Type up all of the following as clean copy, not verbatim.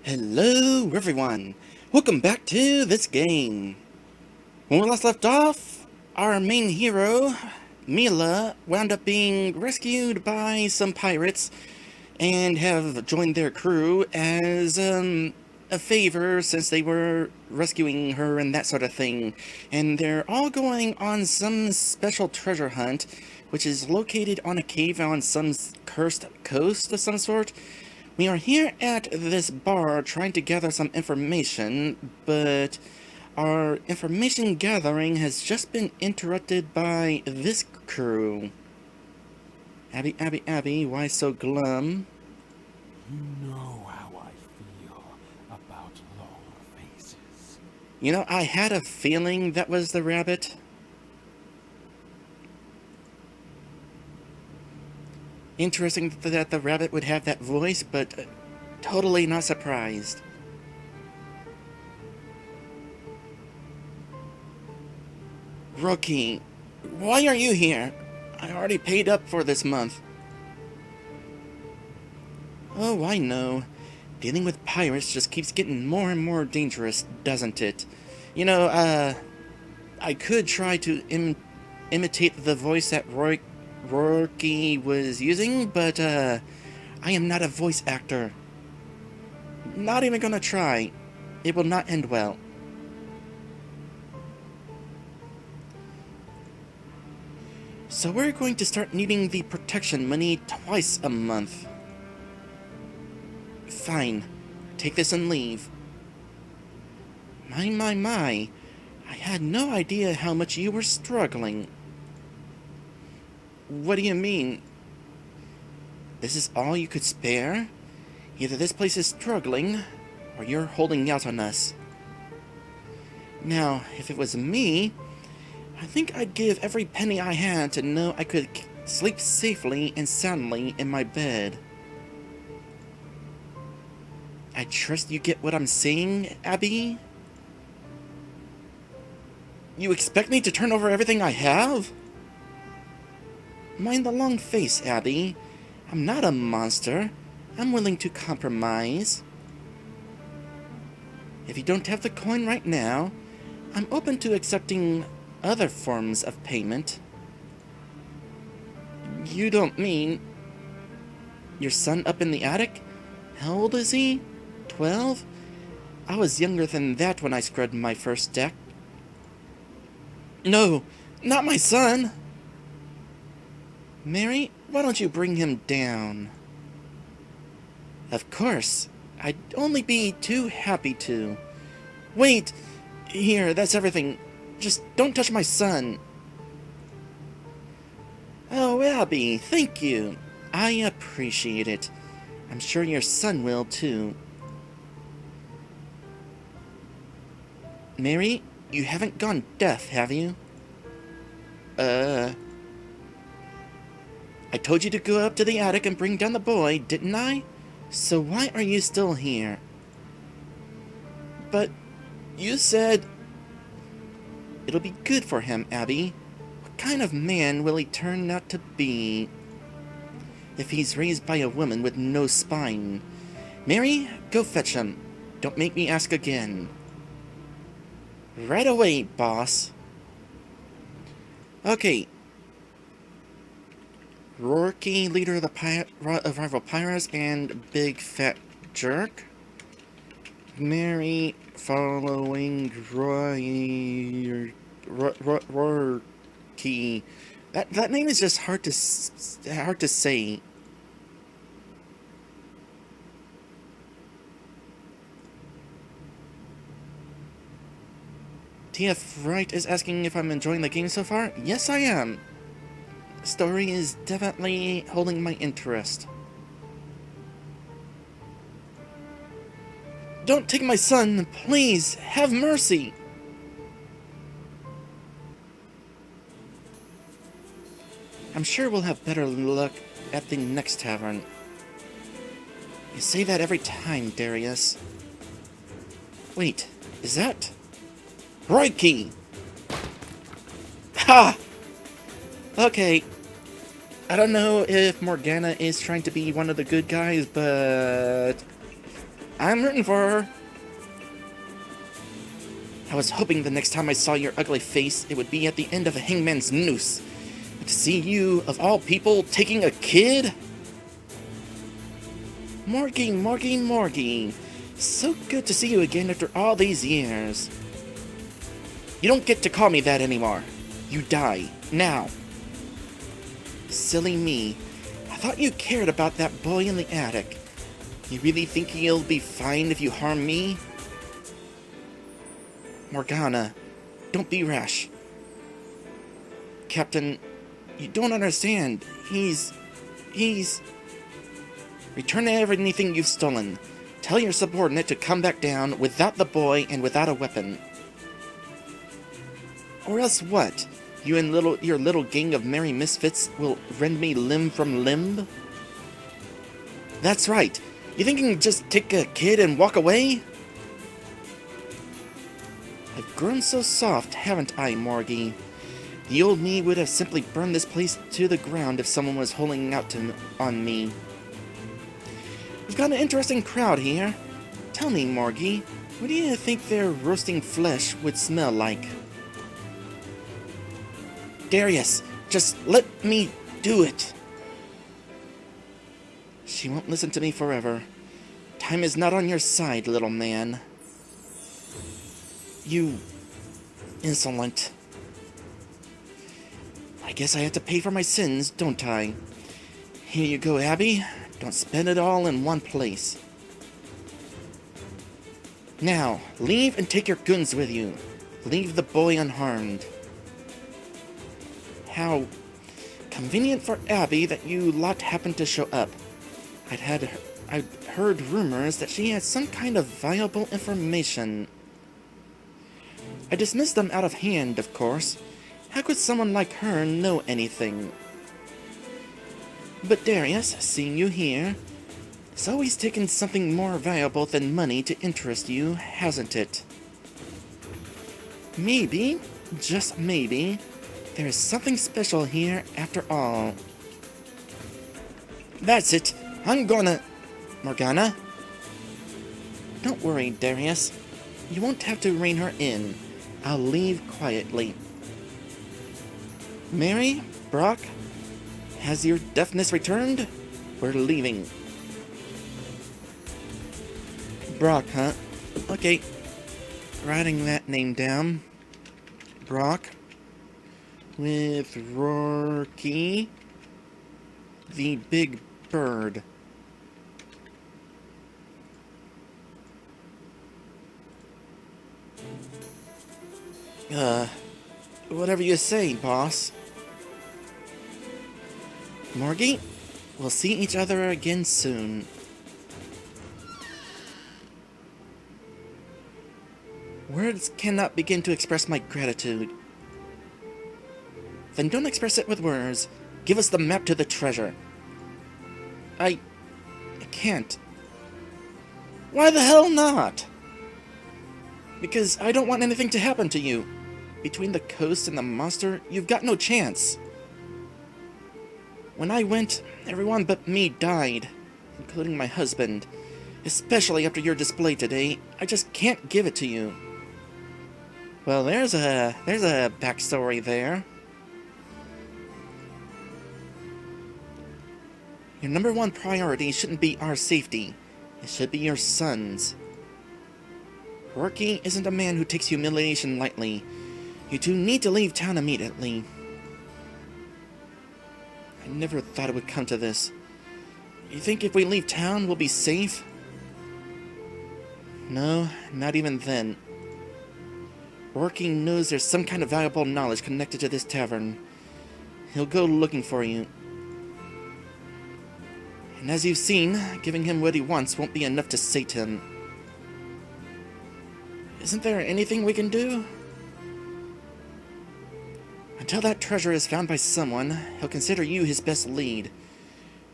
Hello everyone! Welcome back to this game. When we last left off, our main hero, Mila, wound up being rescued by some pirates and have joined their crew as a favor since they were rescuing her and that sort of thing. And they're all going on some special treasure hunt, which is located on a cave on some cursed coast of some sort. We are here at this bar trying to gather some information, but our information gathering has just been interrupted by this crew. Abby, why so glum? You know how I feel about long faces. You know, I had a feeling that was the rabbit. Interesting that the rabbit would have that voice, but totally not surprised. Rourkie, why are you here? I already paid up for this month. Oh, I know. Dealing with pirates just keeps getting more and more dangerous, doesn't it? You know, I could try to imitate the voice that Rourkie was using, but, I am not a voice actor. Not even gonna try. It will not end well. So we're going to start needing the protection money twice a month. Fine. Take this and leave. My. I had no idea how much you were struggling. What do you mean? This is all you could spare? Either this place is struggling, or you're holding out on us. Now, if it was me, I think I'd give every penny I had to know I could sleep safely and soundly in my bed. I trust you get what I'm saying, Abby? You expect me to turn over everything I have? Mind the long face, Abby. I'm not a monster. I'm willing to compromise. If you don't have the coin right now, I'm open to accepting other forms of payment. You don't mean... your son up in the attic? How old is he? 12? I was younger than that when I scrubbed my first deck. No, not my son! Mary, why don't you bring him down? Of course. I'd only be too happy to. Wait! Here, that's everything. Just don't touch my son. Oh, Abby, thank you. I appreciate it. I'm sure your son will, too. Mary, you haven't gone deaf, have you? I told you to go up to the attic and bring down the boy, didn't I? So why are you still here? But you said... It'll be good for him, Abby. What kind of man will he turn out to be if he's raised by a woman with no spine? Mary, go fetch him. Don't make me ask again. Right away, boss. Okay. Rourkie, leader of the rival pirates, and big fat jerk. Mary, following Rourkie. That name is just hard to say. TF Wright is asking if I'm enjoying the game so far. Yes, I am. The story is definitely holding my interest. Don't take my son, please. Have mercy. I'm sure we'll have better luck at the next tavern. You say that every time, Darius. Wait, is that... Rourkie! Ha! Okay. I don't know if Morgana is trying to be one of the good guys, but... I'm rooting for her. I was hoping the next time I saw your ugly face, it would be at the end of a hangman's noose. But to see you, of all people, taking a kid? Morgie. So good to see you again after all these years. You don't get to call me that anymore. You die. Now. Silly me. I thought you cared about that boy in the attic. You really think he'll be fine if you harm me? Morgana, don't be rash. Captain, you don't understand. He's... Return anything you've stolen. Tell your subordinate to come back down without the boy and without a weapon. Or else what? You and your little gang of merry misfits will rend me limb from limb? That's right. You think you can just take a kid and walk away? I've grown so soft, haven't I, Morgie? The old me would have simply burned this place to the ground if someone was holding out on me. We've got an interesting crowd here. Tell me, Morgie, what do you think their roasting flesh would smell like? Darius, just let me do it. She won't listen to me forever. Time is not on your side, little man. You... insolent. I guess I have to pay for my sins, don't I? Here you go, Abby. Don't spend it all in one place. Now, leave and take your guns with you. Leave the boy unharmed. How convenient for Abby that you lot happened to show up. I'd heard rumors that she had some kind of valuable information. I dismissed them out of hand, of course. How could someone like her know anything? But Darius, seeing you here, it's always taken something more valuable than money to interest you, hasn't it? Maybe, just maybe, there is something special here after all. That's it. I'm gonna... Morgana? Don't worry, Darius. You won't have to rein her in. I'll leave quietly. Mary? Brock? Has your deafness returned? We're leaving. Brock, huh? Okay. Writing that name down. Brock. With Rourkie. The big bird. Whatever you say, boss. Morgie, we'll see each other again soon. Words cannot begin to express my gratitude. Then don't express it with words. Give us the map to the treasure. I can't. Why the hell not? Because I don't want anything to happen to you. Between the coast and the monster, you've got no chance. When I went, everyone but me died, including my husband. Especially after your display today, I just can't give it to you. Well, there's a backstory there. Your number one priority shouldn't be our safety. It should be your son's. Rourkie isn't a man who takes humiliation lightly. You two need to leave town immediately. I never thought it would come to this. You think if we leave town, we'll be safe? No, not even then. Rourkie knows there's some kind of valuable knowledge connected to this tavern. He'll go looking for you. And as you've seen, giving him what he wants won't be enough to sate him. Isn't there anything we can do? Until that treasure is found by someone, he'll consider you his best lead.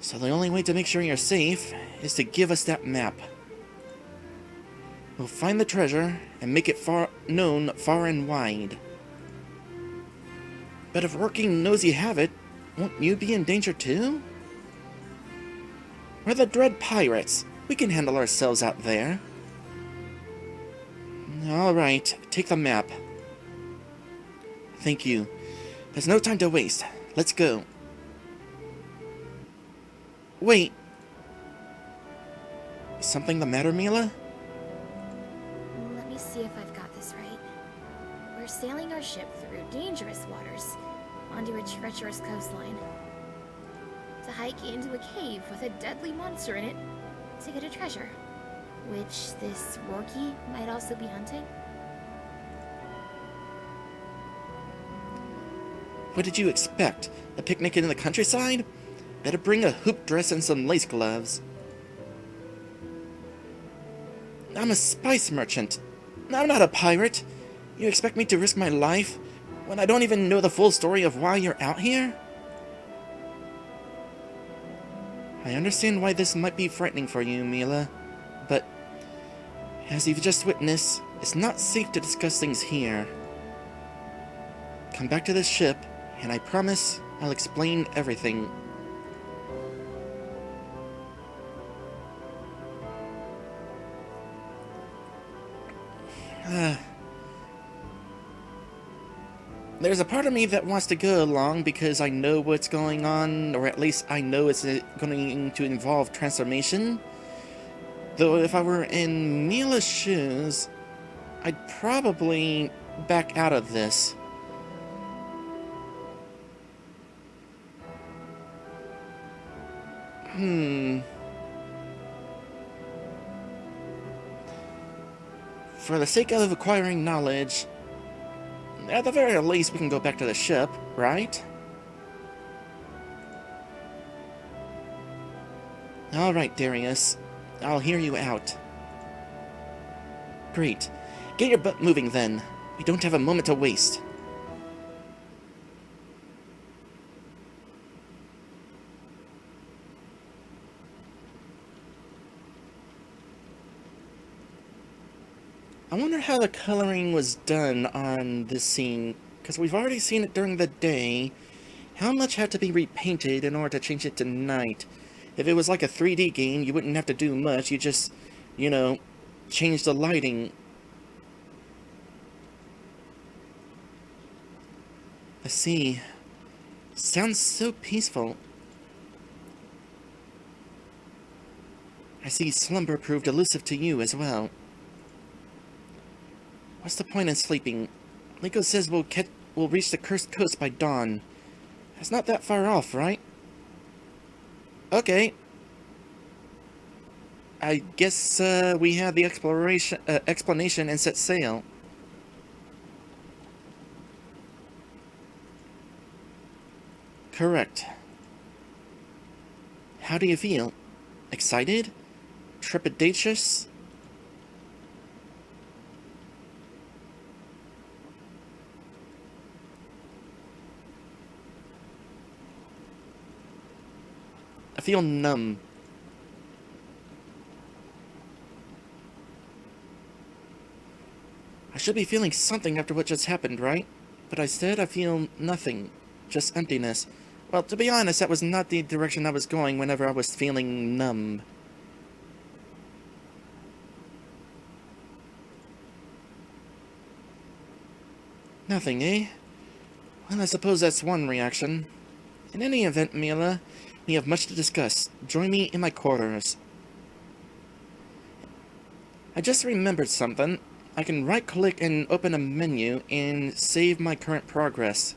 So the only way to make sure you're safe is to give us that map. We'll find the treasure and make it known far and wide. But if Rourkie knows you have it, won't you be in danger too? We're the Dread Pirates. We can handle ourselves out there. Alright, take the map. Thank you. There's no time to waste. Let's go. Wait. Something the matter, Mila? Let me see if I've got this right. We're sailing our ship through dangerous waters onto a treacherous coastline to hike into a cave with a deadly monster in it to get a treasure, which this Rourkie might also be hunting. What did you expect? A picnic in the countryside? Better bring a hoop dress and some lace gloves. I'm a spice merchant. I'm not a pirate. You expect me to risk my life when I don't even know the full story of why you're out here? I understand why this might be frightening for you, Mila, but as you've just witnessed, it's not safe to discuss things here. Come back to this ship, and I promise I'll explain everything. There's a part of me that wants to go along because I know what's going on, or at least I know it's going to involve transformation. Though if I were in Mila's shoes, I'd probably back out of this. For the sake of acquiring knowledge, at the very least we can go back to the ship, right? Alright, Darius. I'll hear you out. Great. Get your butt moving then. We don't have a moment to waste. I wonder how the coloring was done on this scene, because we've already seen it during the day. How much had to be repainted in order to change it to night? If it was like a 3D game, you wouldn't have to do much. You just, you know, change the lighting. I see. Sounds so peaceful. I see slumber proved elusive to you as well. What's the point in sleeping? Liko says we'll reach the cursed coast by dawn. It's not that far off, right? Okay. I guess we have the explanation and set sail. Correct. How do you feel? Excited? Trepidatious? I feel numb. I should be feeling something after what just happened, right? But instead I feel nothing. Just emptiness. Well, to be honest, that was not the direction I was going whenever I was feeling numb. Nothing, eh? Well, I suppose that's one reaction. In any event, Mila, we have much to discuss. Join me in my quarters. I just remembered something. I can right-click and open a menu and save my current progress.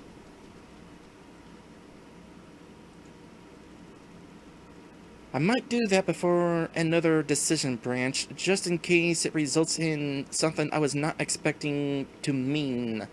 I might do that before another decision branch, just in case it results in something I was not expecting to mean.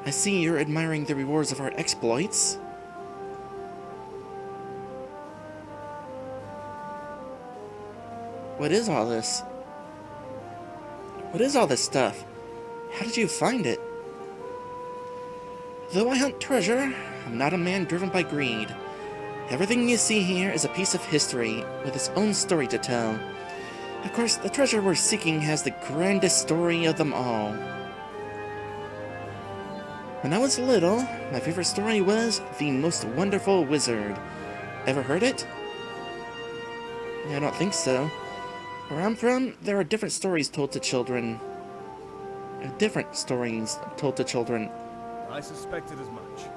I see you're admiring the rewards of our exploits. What is all this? What is all this stuff? How did you find it? Though I hunt treasure, I'm not a man driven by greed. Everything you see here is a piece of history, with its own story to tell. Of course, the treasure we're seeking has the grandest story of them all. When I was little, my favorite story was The Most Wonderful Wizard. Ever heard it? I don't think so. Where I'm from, there are different stories told to children. Different stories told to children. I suspected as much.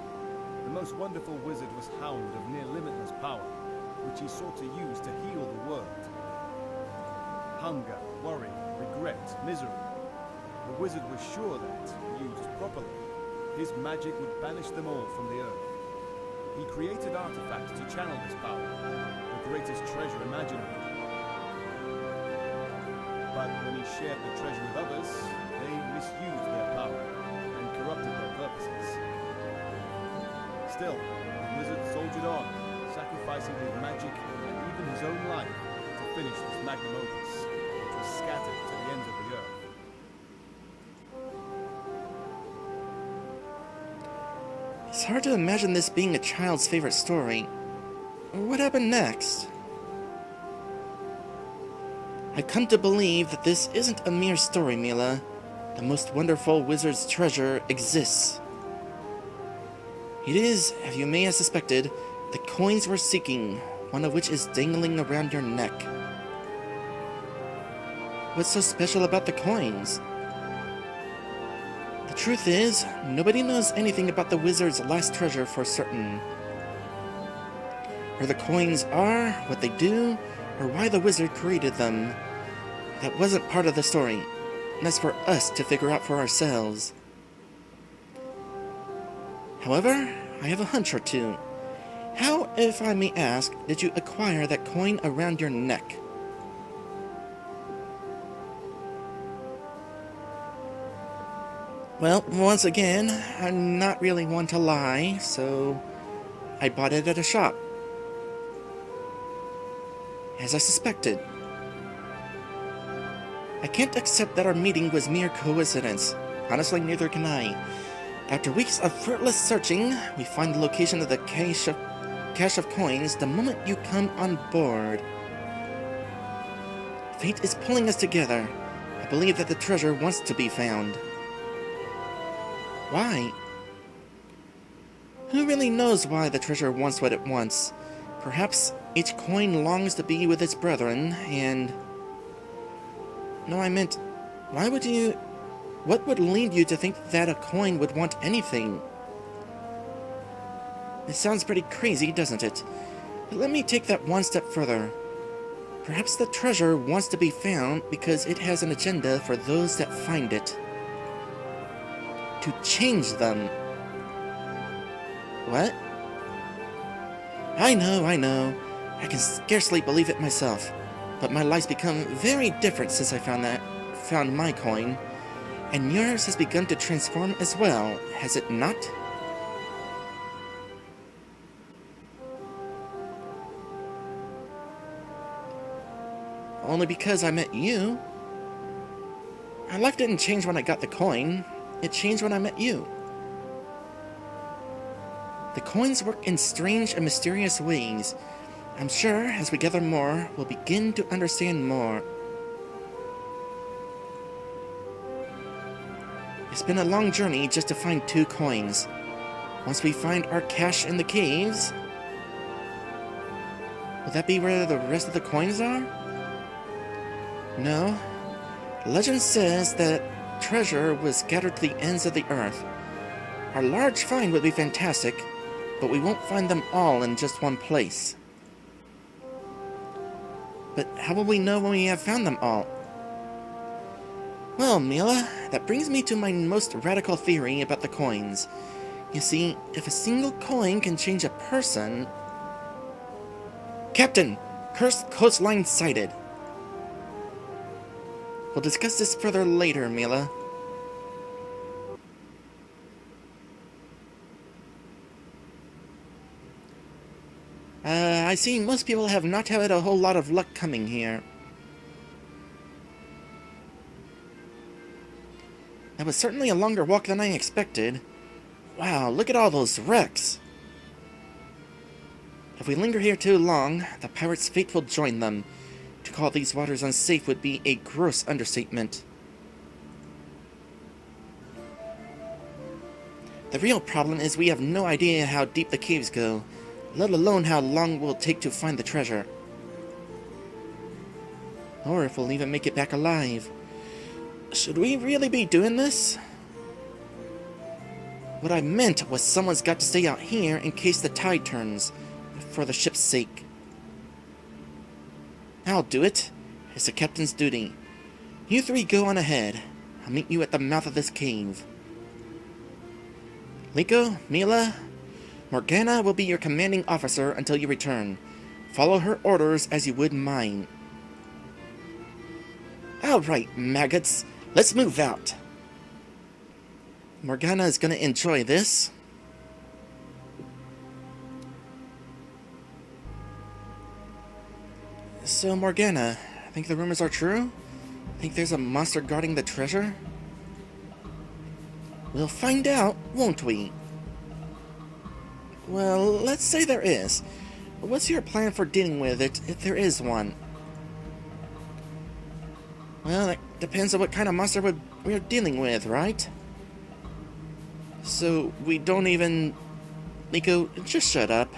The most wonderful wizard was hound of near limitless power, which he sought to use to heal the world. Hunger, worry, regret, misery. The wizard was sure that, used properly, his magic would banish them all from the earth. He created artifacts to channel this power, the greatest treasure imaginable. But when he shared the treasure with others, they misused their power and corrupted their purposes. Still, the wizard soldiered on, sacrificing his magic and even his own life to finish this magnum opus, which was scattered to the ends of the earth. It's hard to imagine this being a child's favorite story. What happened next? I've come to believe that this isn't a mere story, Mila. The most wonderful wizard's treasure exists. It is, as you may have suspected, the coins we're seeking, one of which is dangling around your neck. What's so special about the coins? The truth is, nobody knows anything about the wizard's last treasure for certain. Where the coins are, what they do, or why the wizard created them. That wasn't part of the story. That's for us to figure out for ourselves. However, I have a hunch or two. How, if I may ask, did you acquire that coin around your neck? Well, once again, I'm not really one to lie, so I bought it at a shop. As I suspected. I can't accept that our meeting was mere coincidence. Honestly, neither can I. After weeks of fruitless searching, we find the location of the cache of coins the moment you come on board. Fate is pulling us together. I believe that the treasure wants to be found. Why? Who really knows why the treasure wants what it wants? Perhaps each coin longs to be with its brethren, and... No, I meant, what would lead you to think that a coin would want anything? It sounds pretty crazy, doesn't it? But let me take that one step further. Perhaps the treasure wants to be found because it has an agenda for those that find it. To change them. What? I know. I can scarcely believe it myself. But my life's become very different since I found my coin. And yours has begun to transform as well, has it not? Only because I met you. My life didn't change when I got the coin. It changed when I met you. The coins work in strange and mysterious ways. I'm sure, as we gather more, we'll begin to understand more. It's been a long journey just to find 2 coins. Once we find our cache in the caves... Will that be where the rest of the coins are? No. Legend says that treasure was scattered to the ends of the earth. Our large find would be fantastic, but we won't find them all in just one place. But how will we know when we have found them all? Well, Mila, that brings me to my most radical theory about the coins. You see, if a single coin can change a person... Captain! Cursed coastline sighted! We'll discuss this further later, Mila. I see most people have not had a whole lot of luck coming here. That was certainly a longer walk than I expected. Wow, look at all those wrecks. If we linger here too long, the pirates' fate will join them. To call these waters unsafe would be a gross understatement. The real problem is we have no idea how deep the caves go, let alone how long it will take to find the treasure. Or if we'll even make it back alive. Should we really be doing this? What I meant was someone's got to stay out here in case the tide turns, for the ship's sake. I'll do it. It's the captain's duty. You three go on ahead. I'll meet you at the mouth of this cave. Liko, Mila, Morgana will be your commanding officer until you return. Follow her orders as you would mine. Alright, maggots. Let's move out. Morgana is gonna enjoy this. So, Morgana, I think the rumors are true? Think there's a monster guarding the treasure? We'll find out, won't we? Well, let's say there is. What's your plan for dealing with it, if there is one? Well, that depends on what kind of monster we're dealing with, right? So, we don't even... Liko, just shut up.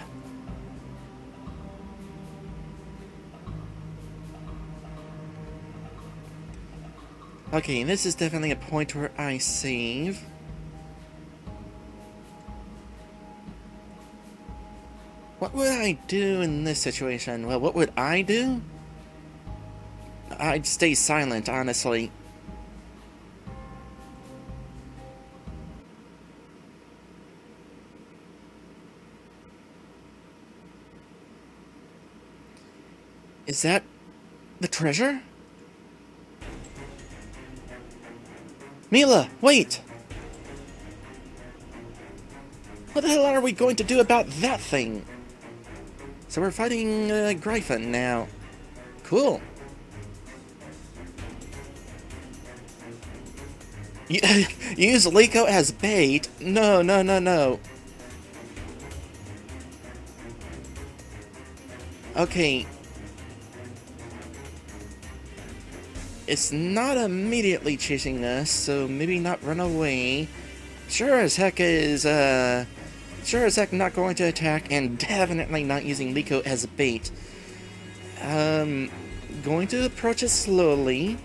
Okay, this is definitely a point where I save. What would I do in this situation? Well, what would I do? I'd stay silent, honestly. Is that the treasure? Mila, wait! What the hell are we going to do about that thing? So we're fighting Gryphon now. Cool. Use Liko as bait? No, no, no, no. Okay. It's not immediately chasing us, so maybe not run away. Sure as heck not going to attack, and definitely not using Liko as a bait. Going to approach it slowly.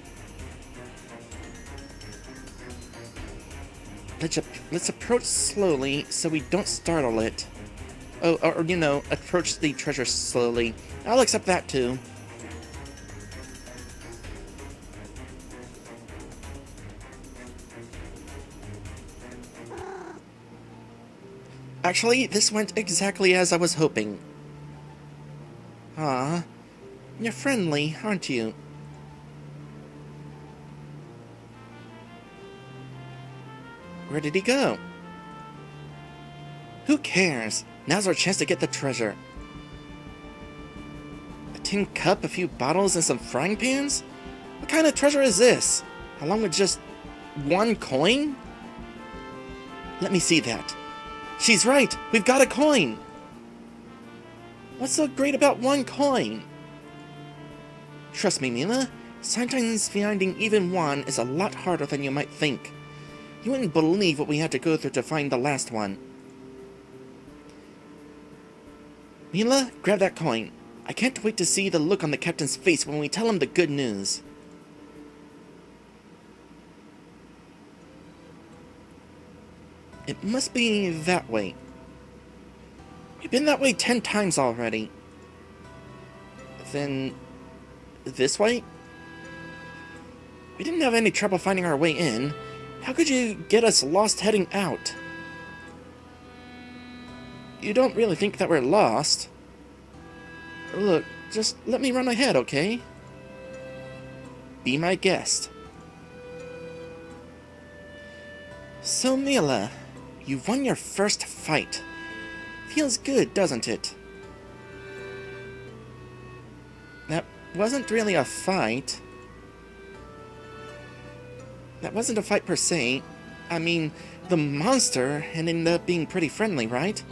Let's approach slowly so we don't startle it. Oh, or you know, approach the treasure slowly. I'll accept that too. Actually, this went exactly as I was hoping. Ah, you're friendly, aren't you? Where did he go? Who cares? Now's our chance to get the treasure. A tin cup, a few bottles, and some frying pans? What kind of treasure is this? Along with just one coin? Let me see that. She's right! We've got a coin! What's so great about one coin? Trust me, Mila. Sometimes finding even one is a lot harder than you might think. You wouldn't believe what we had to go through to find the last one. Mila, grab that coin. I can't wait to see the look on the captain's face when we tell him the good news. It must be that way. We've been that way 10 times already. Then... this way? We didn't have any trouble finding our way in. How could you get us lost heading out? You don't really think that we're lost? Look, just let me run ahead, okay? Be my guest. So, Mila, you've won your first fight. Feels good, doesn't it? That wasn't really a fight. That wasn't a fight per se. I mean, the monster ended up being pretty friendly, right?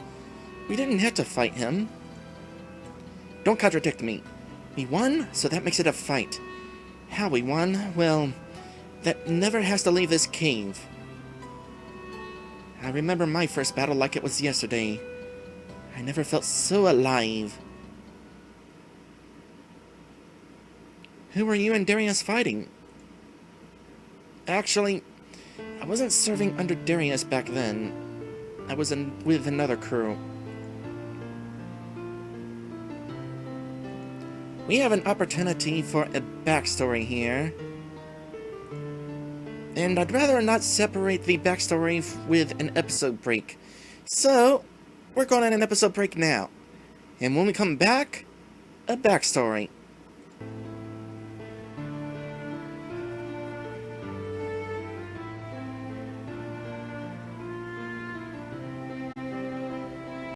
We didn't have to fight him. don't contradict me. We won, so that makes it a fight. How we won? Well, that never has to leave this cave. I remember my first battle like it was yesterday. I never felt so alive. Who were you and Darius fighting? Actually, I wasn't serving under Darius back then. I was with another crew. We have an opportunity for a backstory here. And I'd rather not separate the backstory with an episode break. So, we're going on an episode break now. And when we come back, a backstory.